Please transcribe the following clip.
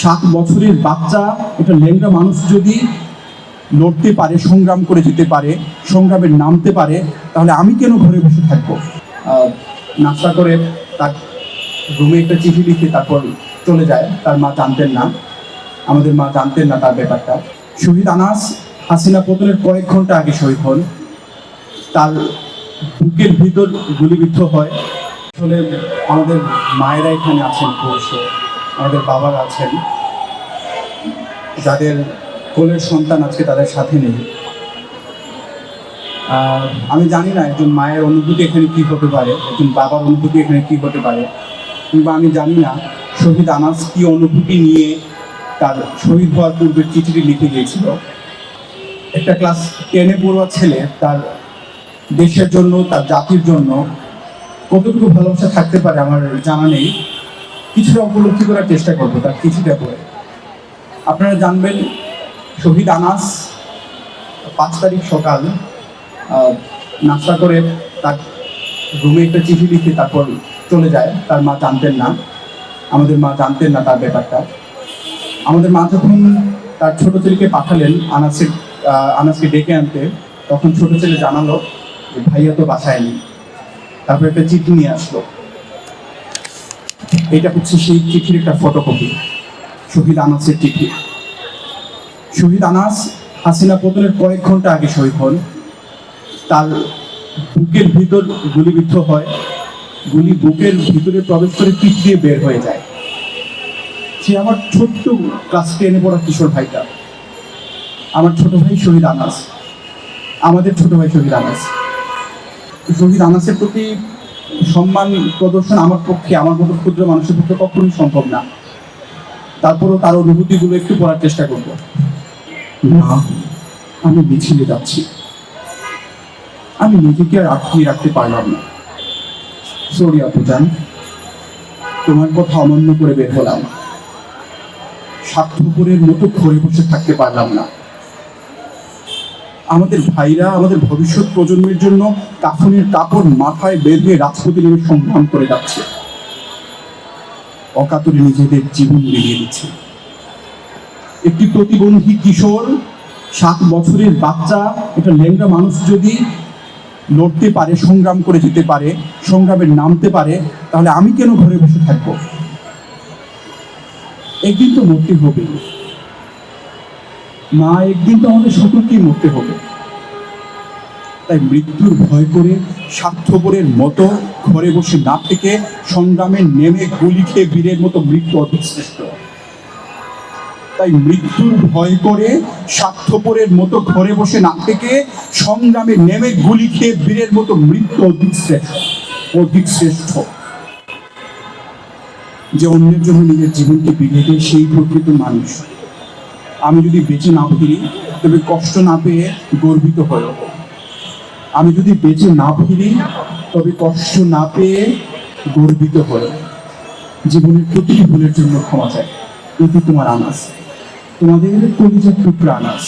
7 বছরের বাচ্চা, একটা ল্যাংড়া মানুষ যদি লড়তে পারে, সংগ্রাম করে যেতে পারে, সংগ্রামে নামতে পারে, তাহলে আমি কেন ঘরে বসে থাকবো? নাস্তা করে তার রুমে একটা চিঠি লিখে তারপর চলে যায়। তার মা জানতেন না, আমাদের মা জানতেন না তার ব্যাপারটা। শহীদ আনাস হাসিনা পতনের কয়েক ঘন্টা আগে শহীদ হন। তার বুকের ভিতর গুলিবিদ্ধ হয়। আসলে আমাদের মায়েরা এখানে আছেন, বসে আমাদের বাবারা আছেন, যাদের কোলের সন্তান আজকে তাদের সাথে নেই। আমি জানি না একজন মায়ের অনুভূতি এখানে কী হতে পারে, একজন বাবার অনুভূতি এখানে কী হতে পারে, কিংবা আমি জানি না শহীদ আনাস কী অনুভূতি নিয়ে তার শহীদ হওয়ার পূর্বে চিঠিটি লিখে গিয়েছিল। একটা ক্লাস 10-এ পড়ুয়া ছেলে তার দেশের জন্য, তার জাতির জন্য কতটুকু ভালোবাসা থাকতে পারে আমার জানা নেই। কিছুটা উপলব্ধি করার চেষ্টা করবো তার চিঠিটা পড়ে। আপনারা জানবেন, শহীদ আনাস 5 তারিখ সকাল নাস্তা করে তার রুমে একটা চিঠি লিখে তারপর চলে যায়। তার মা জানতেন না, আমাদের মা জানতেন না তার ব্যাপারটা। আমাদের মা যখন তার ছোট ছেলেকে পাঠালেন আনাসকে ডেকে আনতে, তখন ছোট ছেলে জানালো যে ভাইয়া তো বাসায় নেই। তারপর একটা চিঠি নিয়ে আসলো। এটা হচ্ছে সেই চিঠির একটা ফটোকপি, শহীদ আনাসের চিঠি। শহীদ আনাস হাসিনা পতনের কয়েক ঘন্টা আগে শহীদ হন। তার বুকের ভিতর গুলিবিদ্ধ হয়। গুলি বুকের ভিতরে প্রবেশ করে পিঠ দিয়ে বের হয়ে যায়। সে আমার ছোট্ট ক্লাস 10-এ পড়া কিশোর ভাইটা, আমার ছোট ভাই শহীদ আনাস, আমাদের ছোট ভাই শহীদ আনাস। শহীদ আনাসের প্রতি সম্মান প্রদর্শন আমার পক্ষে, আমার মতো ক্ষুদ্র মানুষের পক্ষে কখনোই সম্ভব না। তারপরও তার অনুভূতিগুলো একটু পড়ার চেষ্টা করব। না, আমি মিছিলে যাচ্ছি, আমি নিজেকে আর আটকিয়ে রাখতে পারলাম না। সরি আপুজান, তোমার কথা অমান্য করে বের হলাম। স্বার্থপরের মতো ঘরে বসে থাকতে পারলাম না। আমাদের ভাইরা আমাদের ভবিষ্যৎ প্রজন্মের জন্য কাফনের কাপড় মাথায় বেঁধে রাজপথে নেমে সংগ্রাম করে যাচ্ছে, অকাতরে নিজেদের জীবন বিলিয়ে দিচ্ছে। একটি প্রতিবন্ধী কিশোর, 7 বছরের বাচ্চা, একটা ল্যাংড়া মানুষ যদি লড়তে পারে, সংগ্রাম করে যেতে পারে, সংগ্রামে নামতে পারে, তাহলে আমি কেন ঘরে বসে থাকবো? একদিন তো মরতে হবে না, একদিন তো আমাদের সকলকেই মরতে হবে। তাই মৃত্যুর ভয় করে স্বার্থপরের মতো ঘরে বসে না থেকে সংগ্রামে নেমে গুলি খেয়ে বীরের মতো মৃত্যু অধিক শ্রেষ্ঠ। তাই মৃত্যুর ভয় করে স্বার্থপরের মতো ঘরে বসে না থেকে সংগ্রামে নেমে গুলি খেয়ে বীরের মতো মৃত্যু অধিক শ্রেষ্ঠ। যে অন্যের জন্য নিজের জীবনকে বিলিয়ে দেয়, সেই প্রকৃত মানুষ। আমি যদি বেঁচে না ফিরি, তবে কষ্ট না পেয়ে গর্বিত হয়ে। আমি যদি বেঁচে না ফিরি, তবে কষ্ট না পেয়ে গর্বিত হয়ে। জীবনের প্রতিটি ভুলের জন্য ক্ষমা চাই। এটি তোমার আনাস, তোমাদের কলিজার টুকরা আনাস।